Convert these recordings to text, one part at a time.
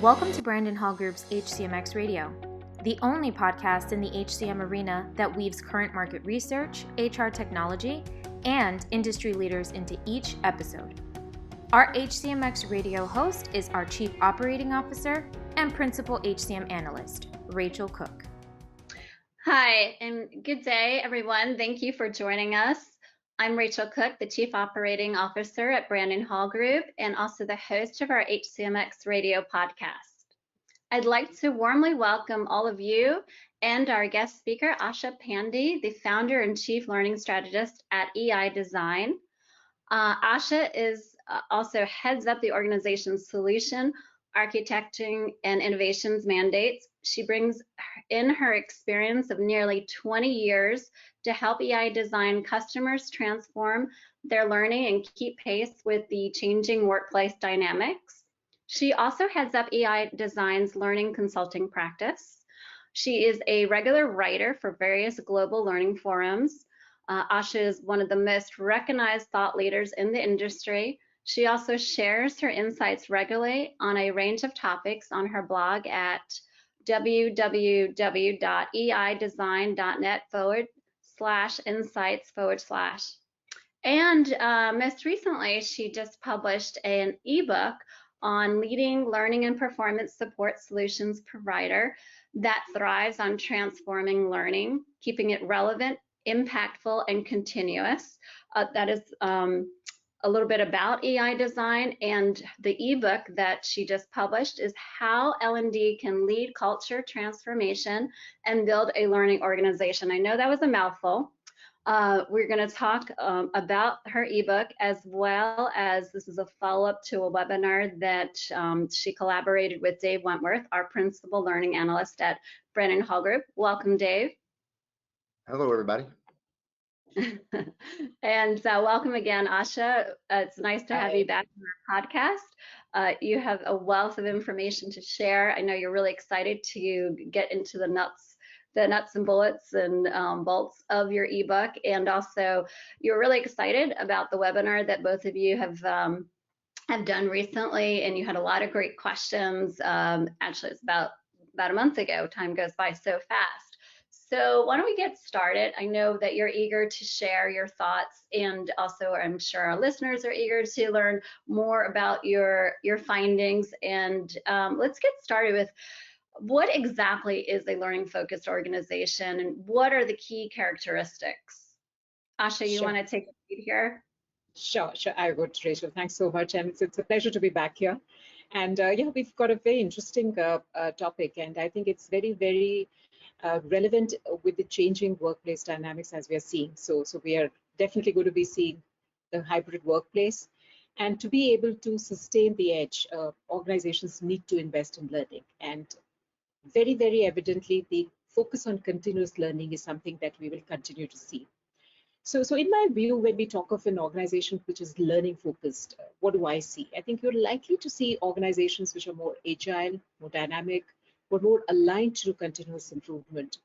Welcome to Brandon Hall Group's HCMx Radio, the only podcast in the HCM arena that weaves current market research, HR technology, and industry leaders into each episode. Our HCMx Radio host is our Chief Operating Officer and Principal HCM Analyst, Rachel Cook. Hi, and good day, everyone. Thank you for joining us. I'm Rachel Cook, the Chief Operating Officer at Brandon Hall Group and also the host of our HCMx Radio podcast. I'd like to warmly welcome all of you and our guest speaker, Asha Pandey, the founder and Chief Learning Strategist at EI Design. Asha is also heads up the organization's solution, architecting, and innovations mandates. She brings in her experience of nearly 20 years to help EI Design customers transform their learning and keep pace with the changing workplace dynamics. She also heads up EI Design's learning consulting practice. She is a regular writer for various global learning forums. Asha is one of the most recognized thought leaders in the industry. She also shares her insights regularly on a range of topics on her blog at www.eidesign.net/insights/. And most recently, she just published an ebook on leading learning and performance support solutions provider that thrives on transforming learning, keeping it relevant, impactful, and continuous. That is a little bit about EI Design, and the ebook that she just published is How L&D Can Lead Culture Transformation and Build a Learning Organization. I know that was a mouthful. We're going to talk about her ebook, as well as this is a follow-up to a webinar that she collaborated with Dave Wentworth, our Principal Learning Analyst at Brandon Hall Group. Welcome, Dave. Hello, everybody. And welcome again, Asha. It's nice to have you back on our podcast. You have a wealth of information to share. I know you're really excited to get into the nuts and bullets and bolts of your ebook, and also you're really excited about the webinar that both of you have done recently, and you had a lot of great questions. Actually, it's about a month ago. Time goes by so fast. So why don't we get started? I know that you're eager to share your thoughts, and also I'm sure our listeners are eager to learn more about your findings. And let's get started with what exactly is a learning-focused organization, and what are the key characteristics? Asha, you want to take the lead here? Sure, I would, Rachel. Thanks so much, and it's a pleasure to be back here. And yeah, we've got a very interesting topic, and I think it's very, very relevant with the changing workplace dynamics as we are seeing. So we are definitely going to be seeing the hybrid workplace, and to be able to sustain the edge, organizations need to invest in learning. And very, very evidently, the focus on continuous learning is something that we will continue to see. So in my view, when we talk of an organization which is learning focused, what do I see? I think you're likely to see organizations which are more agile, more dynamic, but more aligned to continuous improvement.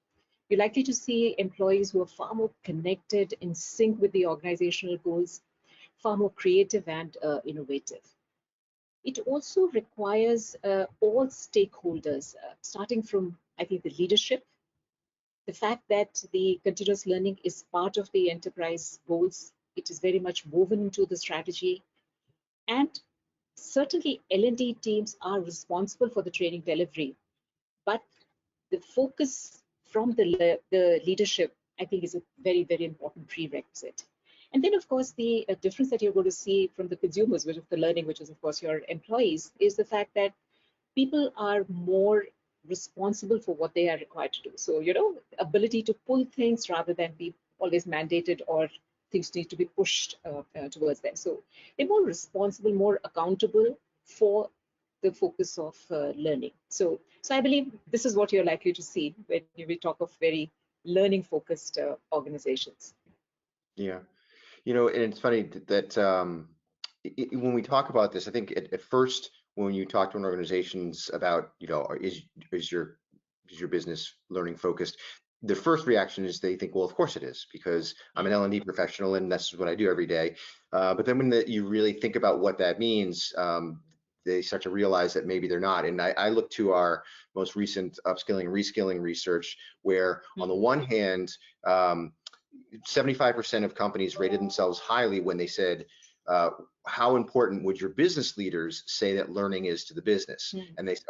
You're likely to see employees who are far more connected, in sync with the organizational goals, far more creative and innovative. It also requires all stakeholders, starting from, I think, the leadership, the fact that the continuous learning is part of the enterprise goals. It is very much woven into the strategy. And certainly L&D teams are responsible for the training delivery. But the focus from the leadership, I think, is a very, very important prerequisite. And then, of course, the difference that you're going to see from the consumers, which is the learning, which is, of course, your employees, is the fact that people are more responsible for what they are required to do. So, ability to pull things rather than be always mandated or things need to be pushed towards them. So they're more responsible, more accountable for the focus of learning. So I believe this is what you're likely to see when we talk of very learning focused organizations. Yeah, and it's funny that when we talk about this, I think at first, when you talk to an organizations about, is your business learning focused, the first reaction is they think, well, of course it is, because I'm an L&D professional and that's what I do every day. But then when you really think about what that means, they start to realize that maybe they're not. And I look to our most recent upskilling, reskilling research, where on the one hand, 75% of companies rated themselves highly when they said, how important would your business leaders say that learning is to the business? And they said,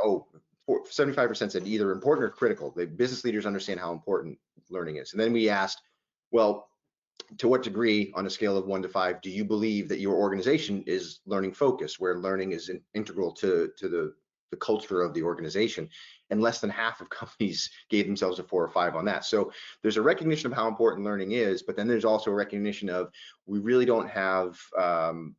75% said either important or critical. The business leaders understand how important learning is. And then we asked, well, to what degree, on a scale of 1 to 5, do you believe that your organization is learning focused, where learning is integral to the culture of the organization? And less than half of companies gave themselves a 4 or 5 on that. So there's a recognition of how important learning is, but then there's also a recognition of we really don't have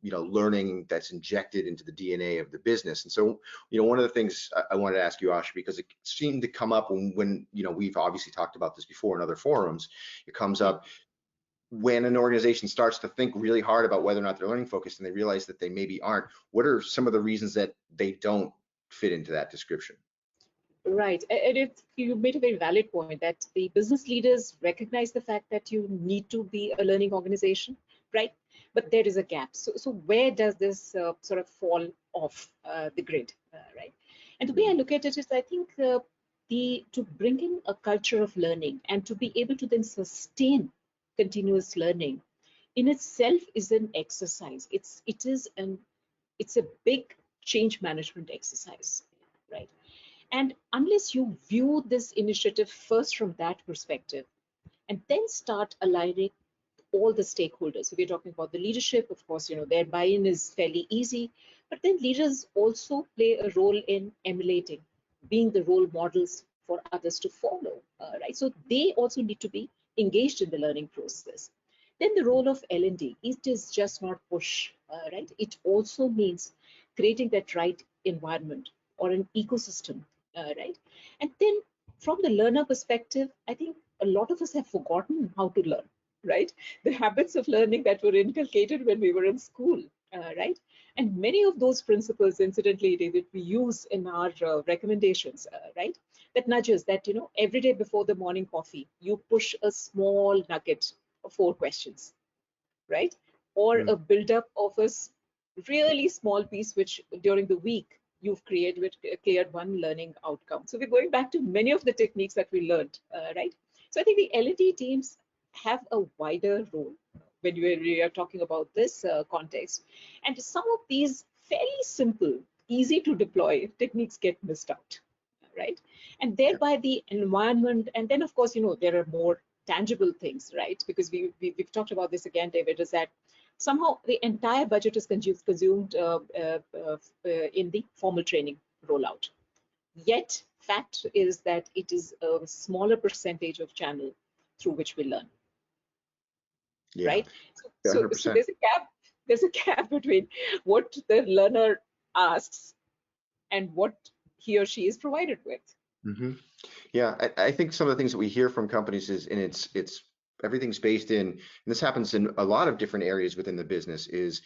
learning that's injected into the DNA of the business. And so one of the things I wanted to ask you, Asha, because it seemed to come up when we've obviously talked about this before in other forums, it comes up when an organization starts to think really hard about whether or not they're learning focused and they realize that they maybe aren't. What are some of the reasons that they don't fit into that description? Right, and you made a very valid point that the business leaders recognize the fact that you need to be a learning organization, right? But there is a gap. So where does this sort of fall off the grid, right? And the way I look at it is, I think to bring in a culture of learning and to be able to then sustain continuous learning in itself is an exercise. It's a big change management exercise, right? And unless you view this initiative first from that perspective and then start aligning all the stakeholders. So we're talking about the leadership, of course, their buy-in is fairly easy, but then leaders also play a role in emulating, being the role models for others to follow, right? So they also need to be engaged in the learning process. Then the role of L&D, it is just not push, right? It also means creating that right environment or an ecosystem, right? And then from the learner perspective, I think a lot of us have forgotten how to learn, right? The habits of learning that were inculcated when we were in school, right? And many of those principles, incidentally, David, we use in our recommendations, right? That nudges that, every day before the morning coffee, you push a small nugget of 4 questions, right? Or a buildup of a really small piece, which during the week you've cleared one learning outcome. So we're going back to many of the techniques that we learned, right? So I think the L&D teams have a wider role when we are talking about this context. And some of these fairly simple, easy to deploy techniques get missed out, right? And thereby the environment, and then of course, there are more tangible things, right? Because we've talked about this again, David, is that somehow the entire budget is consumed in the formal training rollout. Yet, fact is that it is a smaller percentage of channel through which we learn, right? So there's a gap. There's a gap between what the learner asks and what he or she is provided with. Yeah, I think some of the things that we hear from companies is, and it's everything's based in, and this happens in a lot of different areas within the business, is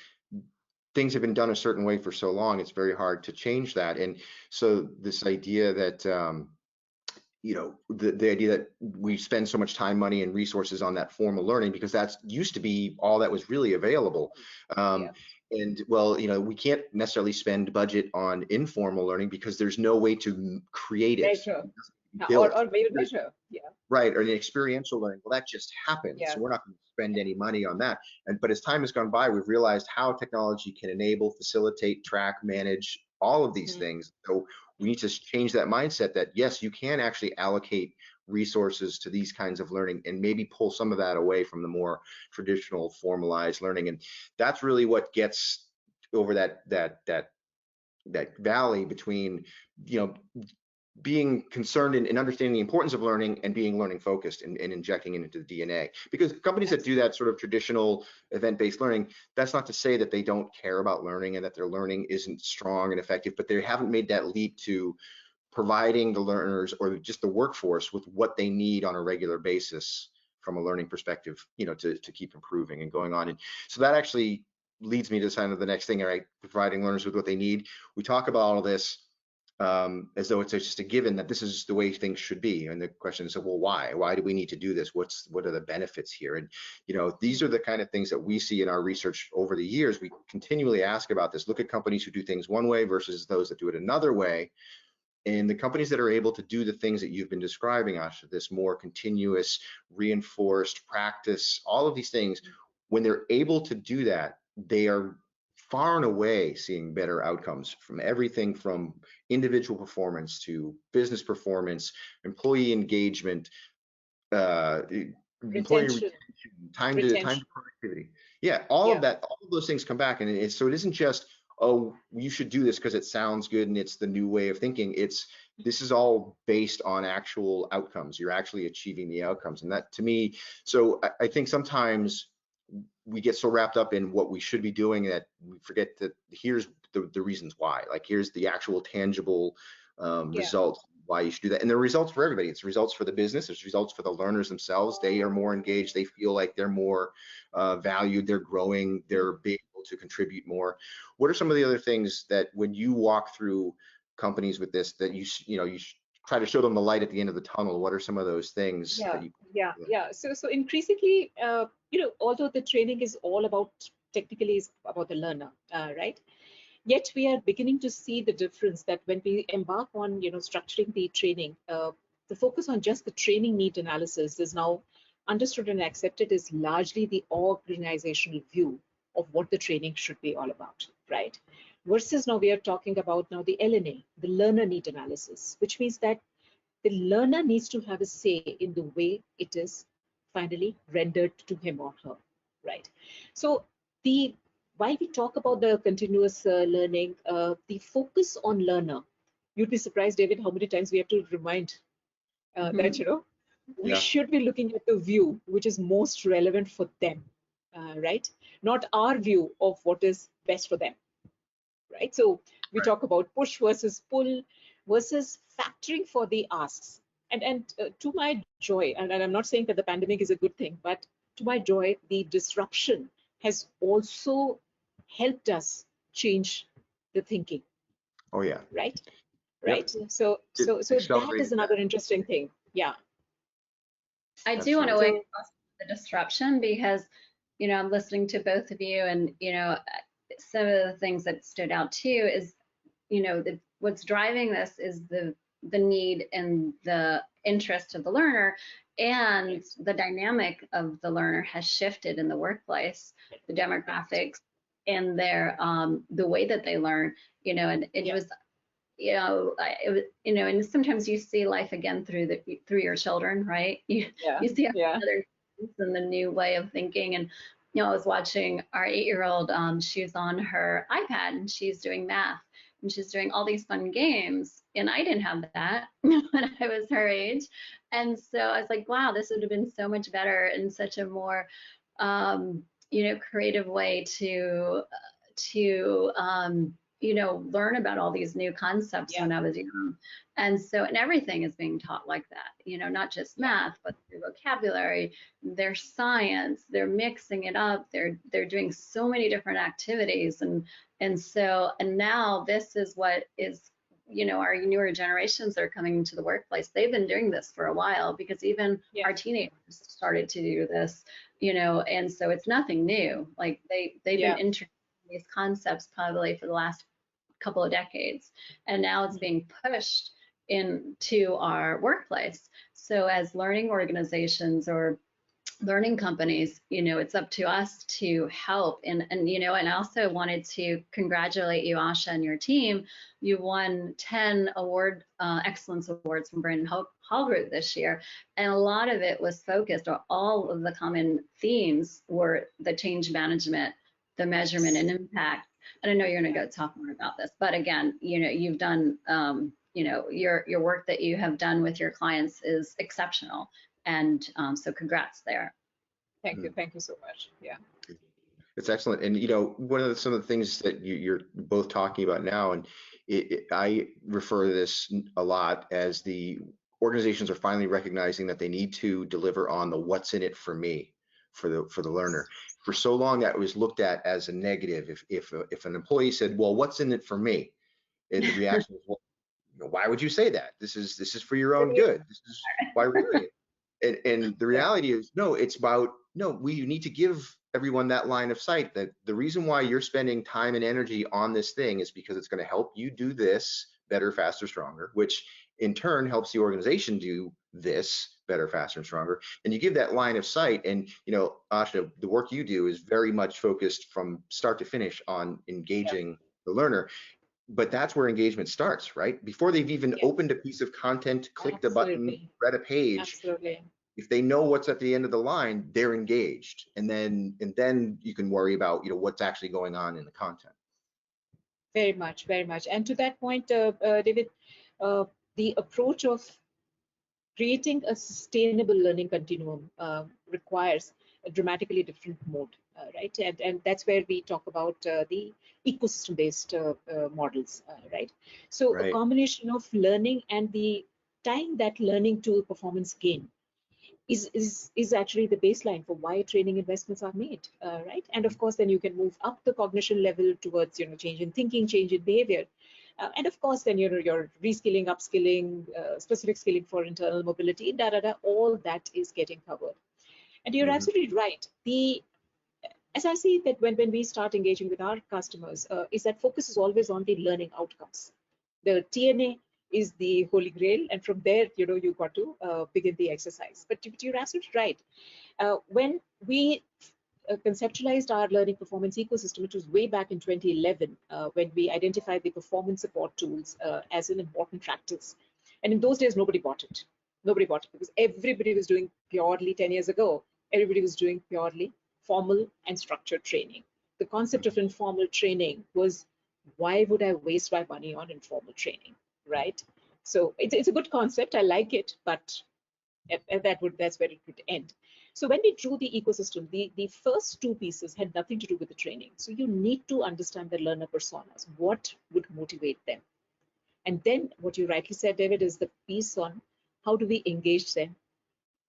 things have been done a certain way for so long, it's very hard to change that. And so this idea that the idea that we spend so much time, money, and resources on that formal learning because that's used to be all that was really available. And well, we can't necessarily spend budget on informal learning because there's no way to create it. Or maybe measure, right, or an experiential learning. Well, that just happens. So we're not going to spend any money on that. But as time has gone by, we've realized how technology can enable, facilitate, track, manage all of these things. So we need to change that mindset that yes, you can actually allocate resources to these kinds of learning and maybe pull some of that away from the more traditional formalized learning. And that's really what gets over that valley between being concerned and understanding the importance of learning and being learning focused and injecting it into the DNA. Because companies that do that sort of traditional event-based learning, that's not to say that they don't care about learning and that their learning isn't strong and effective, but they haven't made that leap to providing the learners or just the workforce with what they need on a regular basis from a learning perspective, to keep improving and going on. And so that actually leads me to kind of the next thing, right? Providing learners with what they need. We talk about all of this. as though it's just a given that this is the way things should be. And the question is, well, why? Why do we need to do this? What are the benefits here? And these are the kind of things that we see in our research over the years. We continually ask about this. Look at companies who do things one way versus those that do it another way. And the companies that are able to do the things that you've been describing, Asha, this more continuous, reinforced practice, all of these things, when they're able to do that, they are far and away seeing better outcomes from everything from individual performance to business performance, employee engagement, employee retention, time to productivity. Yeah, all of that, all of those things come back. And so it isn't just, oh, you should do this because it sounds good and it's the new way of thinking. This is all based on actual outcomes. You're actually achieving the outcomes. And that, to me, so I think sometimes we get so wrapped up in what we should be doing that we forget that here's the reasons why. Like, here's the actual tangible results why you should do that. And there are results for everybody. It's results for the business. It's results for the learners themselves. They are more engaged. They feel like they're more valued. They're growing. They're being able to contribute more. What are some of the other things that when you walk through companies with this, that you try to show them the light at the end of the tunnel? What are some of those things? So increasingly, although the training is all about, technically is about the learner, right? Yet we are beginning to see the difference that when we embark on, structuring the training, the focus on just the training need analysis is now understood and accepted as largely the organizational view of what the training should be all about, right? Versus now we are talking about now the LNA, the learner need analysis, which means that the learner needs to have a say in the way it is finally rendered to him or her, right? So while we talk about the continuous learning, the focus on learner, you'd be surprised, David, how many times we have to remind that, we should be looking at the view which is most relevant for them, right? Not our view of what is best for them, right? So we talk about push versus pull versus factoring for the asks. And to my joy, and I'm not saying that the pandemic is a good thing, but to my joy, the disruption has also helped us change the thinking. Oh yeah. Right. Right. Yep. So that is another interesting thing. Yeah. I do want to weigh the disruption because, I'm listening to both of you, and some of the things that stood out too is, what's driving this is the need and the interest of the learner, and the dynamic of the learner has shifted in the workplace, the demographics, and their the way that they learn, and it was, and sometimes you see life again through your children, right? You see other things and the new way of thinking. And I was watching our 8-year-old. She's on her iPad and she's doing math and she's doing all these fun games. And I didn't have that when I was her age. And so I was like, wow, this would have been so much better and such a more creative way to learn about all these new concepts when I was young. And everything is being taught like that, not just math, but their vocabulary, their science, they're mixing it up. They're doing so many different activities. And now this is what is, our newer generations that are coming into the workplace. They've been doing this for a while because even our teenagers started to do this, and so it's nothing new. Like they've been introducing these concepts probably for the last couple of decades, and now it's being pushed into our workplace. So as learning organizations or learning companies, it's up to us to help. And I also wanted to congratulate you, Asha, and your team. You won 10 excellence awards from Brandon Hall Group this year. And a lot of it was focused, or all of the common themes were the change management, the measurement and impact. And I know you're going to go talk more about this, but again, you've done, your work that you have done with your clients is exceptional. And so congrats there. Thank you so much. Yeah. It's excellent. And, one of some of the things that you're both talking about now, and I refer to this a lot as the organizations are finally recognizing that they need to deliver on the what's in it for me, for the learner. For so long that was looked at as a negative. If an employee said, well, what's in it for me? And the reaction was, well, why would you say that? This is for your own good. This is why we're doing it. And the reality is, no, it's about, no, we need to give everyone that line of sight that the reason why you're spending time and energy on this thing is because it's going to help you do this better, faster, stronger, which in turn helps the organization do this better, faster, and stronger. And you give that line of sight. And, Asha, the work you do is very much focused from start to finish on engaging the learner. But that's where engagement starts, right? Before they've even opened a piece of content, clicked a button, read a page. Absolutely. If they know what's at the end of the line, they're engaged. And then you can worry about, what's actually going on in the content. Very much, very much. And to that point, David, the approach of creating a sustainable learning continuum requires a dramatically different mode, right? And that's where we talk about the ecosystem-based models, right? So a combination of learning and the tying that learning to performance gain is actually the baseline for why training investments are made, right? And of course, then you can move up the cognition level towards, change in thinking, change in behavior. And of course, then, your reskilling, upskilling, specific skilling for internal mobility, all that is getting covered. And you're absolutely right. As I see that when we start engaging with our customers, is that focus is always on the learning outcomes. The TNA is the holy grail, and from there, you got to begin the exercise. But you're absolutely right. When we conceptualized our learning performance ecosystem, it was way back in 2011 when we identified the performance support tools as an important practice. And in those days, nobody bought it. Nobody bought it because everybody was doing purely 10 years ago. Everybody was doing purely formal and structured training. The concept of informal training was, why would I waste my money on informal training, right? So it's a good concept. I like it, but that's where it would end. So when we drew the ecosystem, the first two pieces had nothing to do with the training. So you need to understand the learner personas, what would motivate them. And then what you rightly said, David, is the piece on how do we engage them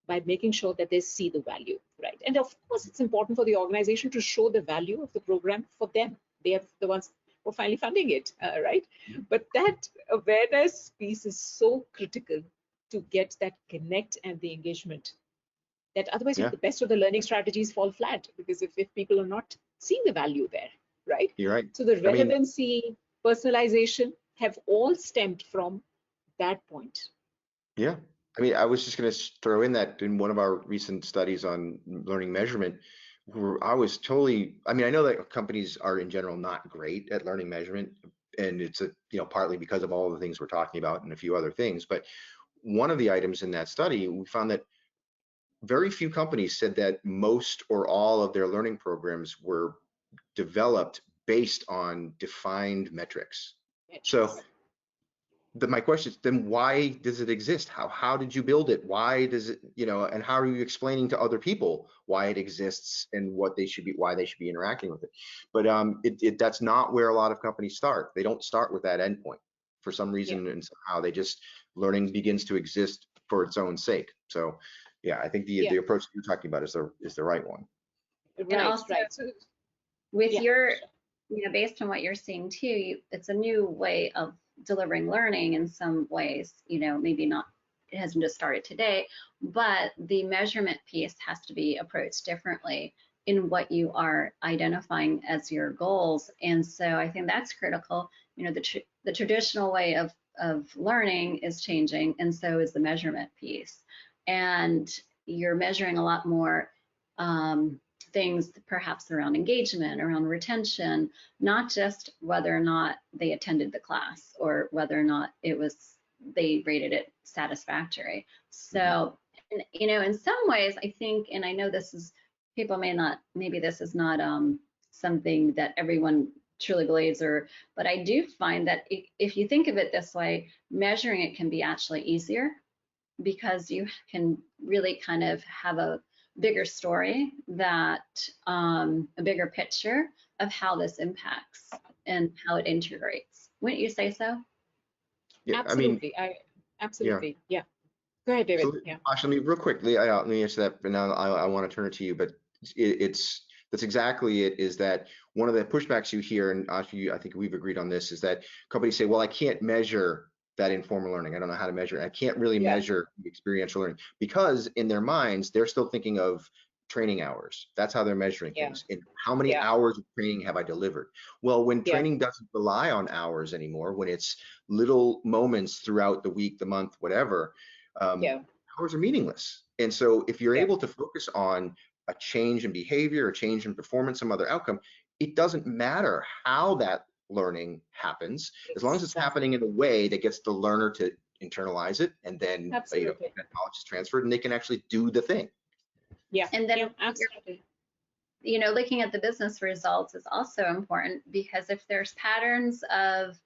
by making sure that they see the value, right? And of course, it's important for the organization to show the value of the program for them. They are the ones who are finally funding it, right? But that awareness piece is so critical to get that connect and the engagement, that otherwise the best of the learning strategies fall flat, because if people are not seeing the value there, right? You're right. So the relevancy, personalization have all stemmed from that point. Yeah. I mean, I was just going to throw in that in one of our recent studies on learning measurement, where I was totally, I mean, I know that companies are in general not great at learning measurement, and it's partly because of all the things we're talking about and a few other things. But one of the items in that study, we found that very few companies said that most or all of their learning programs were developed based on defined metrics. So my question is, then why does it exist? How did you build it? Why does it, and how are you explaining to other people why it exists and why they should be interacting with it? But that's not where a lot of companies start. They don't start with that endpoint for some reason, and somehow they just, learning begins to exist for its own sake. So yeah, I think the approach you're talking about is the right one. And also, with your, based on what you're seeing too, it's a new way of delivering learning in some ways, maybe not, it hasn't just started today, but the measurement piece has to be approached differently in what you are identifying as your goals. And so I think that's critical. The traditional way of learning is changing, and so is the measurement piece. And you're measuring a lot more things perhaps around engagement, around retention, not just whether or not they attended the class or whether or not they rated it satisfactory. So, in some ways, I think, and I know this is, people maybe this is not something that everyone truly believes, but I do find that if you think of it this way, measuring it can be actually easier, because you can really kind of have a bigger story, a bigger picture of how this impacts and how it integrates. Wouldn't you say so? Yeah, absolutely. Absolutely. Yeah. Go ahead, David. So, Asha, real quickly, let me answer that, but now I want to turn it to you. But that's exactly it. Is that one of the pushbacks you hear, and Asha, I think we've agreed on this, is that companies say, well, I can't measure that informal learning. I don't know how to measure it. I can't really Yeah. measure the experiential learning because in their minds, they're still thinking of training hours. That's how they're measuring Yeah. things. And how many Yeah. hours of training have I delivered? Well, when Yeah. training doesn't rely on hours anymore, when it's little moments throughout the week, the month, whatever, Yeah. hours are meaningless. And so if you're Yeah. able to focus on a change in behavior, a change in performance, some other outcome, it doesn't matter how that learning happens, as long as it's Exactly. happening in a way that gets the learner to internalize it, and then Absolutely. that knowledge is transferred and they can actually do the thing. Yeah. And then Yeah, absolutely. looking at the business results is also important, because if there's patterns of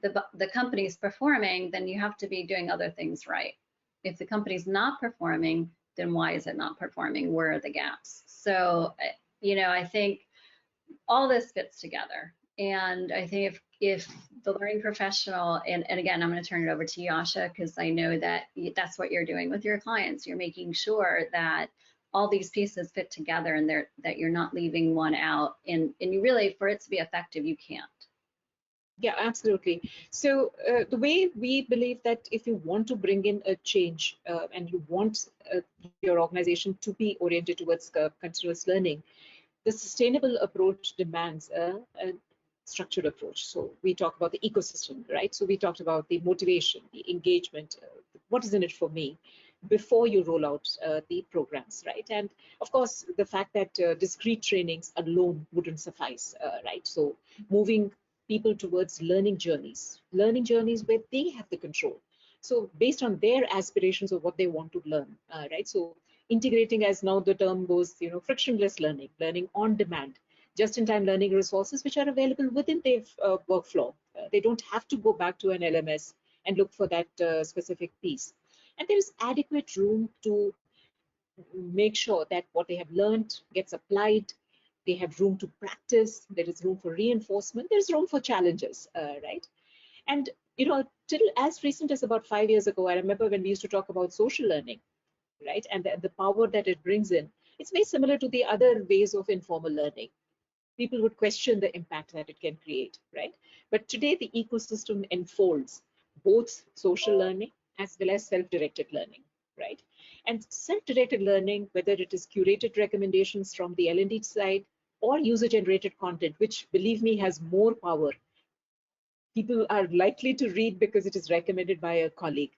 the company's performing, then you have to be doing other things right. If the company's not performing, then why is it not performing? Where are the gaps? So, I think all this fits together. And I think if the learning professional, and again, I'm going to turn it over to you, Asha, because I know that that's what you're doing with your clients. You're making sure that all these pieces fit together and that you're not leaving one out. And you really, for it to be effective, you can't. Yeah, absolutely. So the way we believe that if you want to bring in a change and you want your organization to be oriented towards continuous learning, the sustainable approach demands a structured approach. So we talk about the ecosystem, right? So we talked about the motivation, the engagement, what is in it for me before you roll out the programs, right? And of course, the fact that discrete trainings alone wouldn't suffice, right? So moving people towards learning journeys where they have the control. So based on their aspirations of what they want to learn, right? So integrating, as now the term goes, frictionless learning, learning on demand, just-in-time learning resources which are available within their workflow. They don't have to go back to an LMS and look for that specific piece. And there is adequate room to make sure that what they have learned gets applied. They have room to practice. There is room for reinforcement. There's room for challenges, right? And till as recent as about 5 years ago, I remember when we used to talk about social learning, right? And the power that it brings in. It's very similar to the other ways of informal learning. People would question the impact that it can create, right? But today the ecosystem enfolds both social learning as well as self-directed learning, right? And self-directed learning, whether it is curated recommendations from the L&D side or user-generated content, which, believe me, has more power. People are likely to read because it is recommended by a colleague,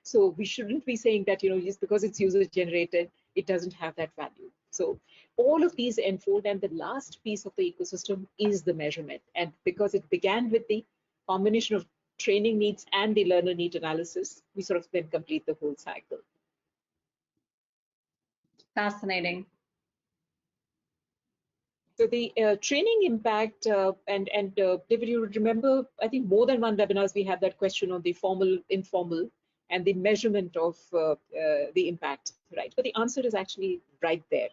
so we shouldn't be saying that, just because it's user generated, it doesn't have that value. So all of these unfold, and the last piece of the ecosystem is the measurement. And because it began with the combination of training needs and the learner need analysis, we sort of then complete the whole cycle. Fascinating. So the training impact, and David, you would remember, I think more than one webinars, we had that question on the formal, informal, and the measurement of the impact, right? But the answer is actually right there.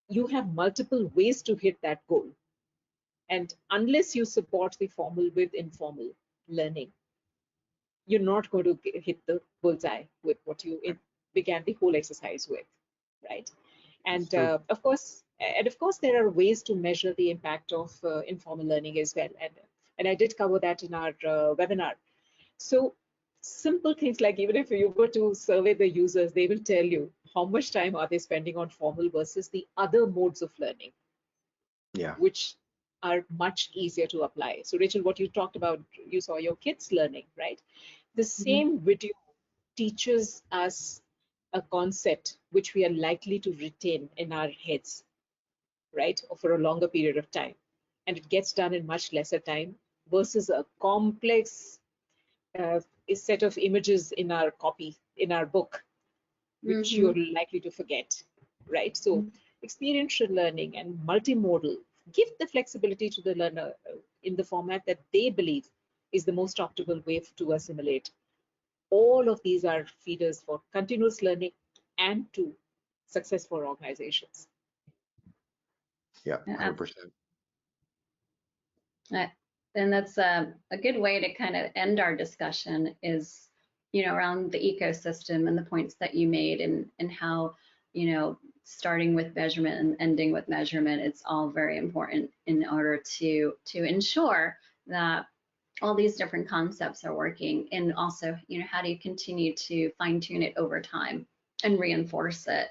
You have multiple ways to hit that goal. And unless you support the formal with informal learning, you're not going to hit the bullseye with what you began the whole exercise with, right? And of course, there are ways to measure the impact of informal learning as well. And I did cover that in our webinar. So simple things like, even if you were to survey the users, they will tell you how much time are they spending on formal versus the other modes of learning, which are much easier to apply. So Rachel, what you talked about, you saw your kids learning, right? The same video teaches us a concept which we are likely to retain in our heads, right, or for a longer period of time. And it gets done in much lesser time versus a complex set of images in our copy, in our book, which you're likely to forget, right? So experiential learning and multimodal give the flexibility to the learner in the format that they believe is the most optimal way to assimilate. All of these are feeders for continuous learning and to success for organizations. Yeah, 100%. And that's a good way to kind of end our discussion is, around the ecosystem and the points that you made, and how, starting with measurement and ending with measurement, it's all very important in order to ensure that all these different concepts are working, and also, how do you continue to fine tune it over time and reinforce it?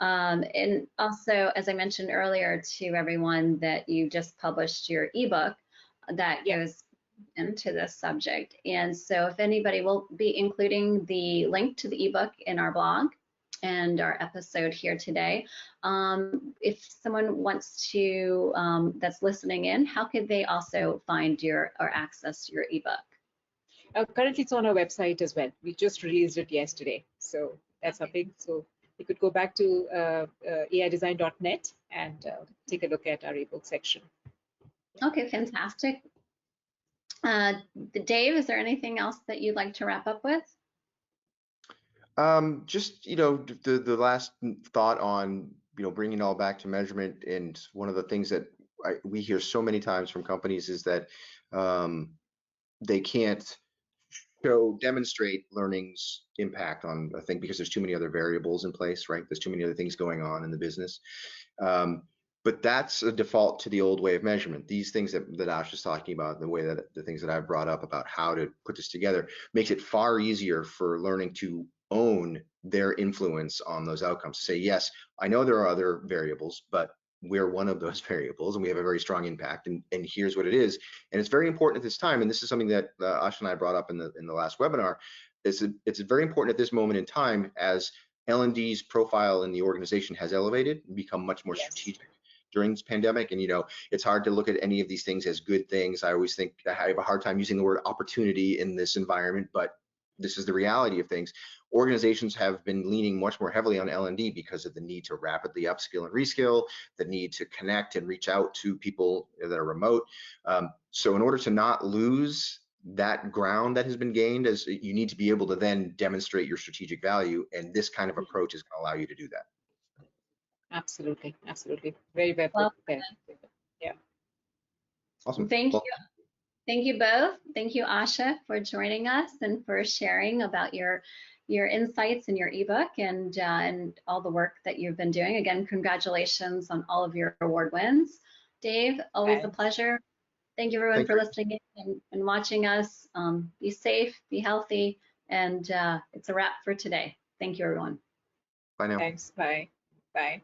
And also, as I mentioned earlier to everyone, that you just published your ebook that goes into this subject. And so if anybody, will be including the link to the ebook in our blog and our episode here today. If someone wants to, that's listening in, how could they also find or access your ebook? Currently, it's on our website as well. We just released it yesterday, so that's something. So you could go back to aidesign.net and take a look at our ebook section. Okay, fantastic. Dave, is there anything else that you'd like to wrap up with? Just, the last thought on, bringing it all back to measurement. And one of the things that we hear so many times from companies is that they can't demonstrate learning's impact on a thing because there's too many other variables in place, right? There's too many other things going on in the business. But that's a default to the old way of measurement. These things that Ash is talking about, the things that I've brought up about how to put this together, makes it far easier for learning to own their influence on those outcomes. Say, yes, I know there are other variables, but we're one of those variables and we have a very strong impact, and here's what it is. And it's very important at this time, and this is something that Asha and I brought up in the last webinar. It's very important at this moment in time, as L&D's profile in the organization has elevated and become much more strategic during this pandemic. And it's hard to look at any of these things as good things. I always think I have a hard time using the word opportunity in this environment, but this is the reality of things. Organizations have been leaning much more heavily on L&D because of the need to rapidly upskill and reskill, the need to connect and reach out to people that are remote. So in order to not lose that ground that has been gained, as you need to be able to then demonstrate your strategic value, and this kind of approach is going to allow you to do that. Absolutely, absolutely. Very well put there. Yeah. Awesome. Thank you. Thank you both. Thank you, Asha, for joining us and for sharing about your insights in your ebook and all the work that you've been doing. Again, congratulations on all of your award wins. Dave, always a pleasure. Thank you, everyone, for listening in and watching us. Be safe, be healthy, and it's a wrap for today. Thank you, everyone. Bye now. Thanks. Bye. Bye.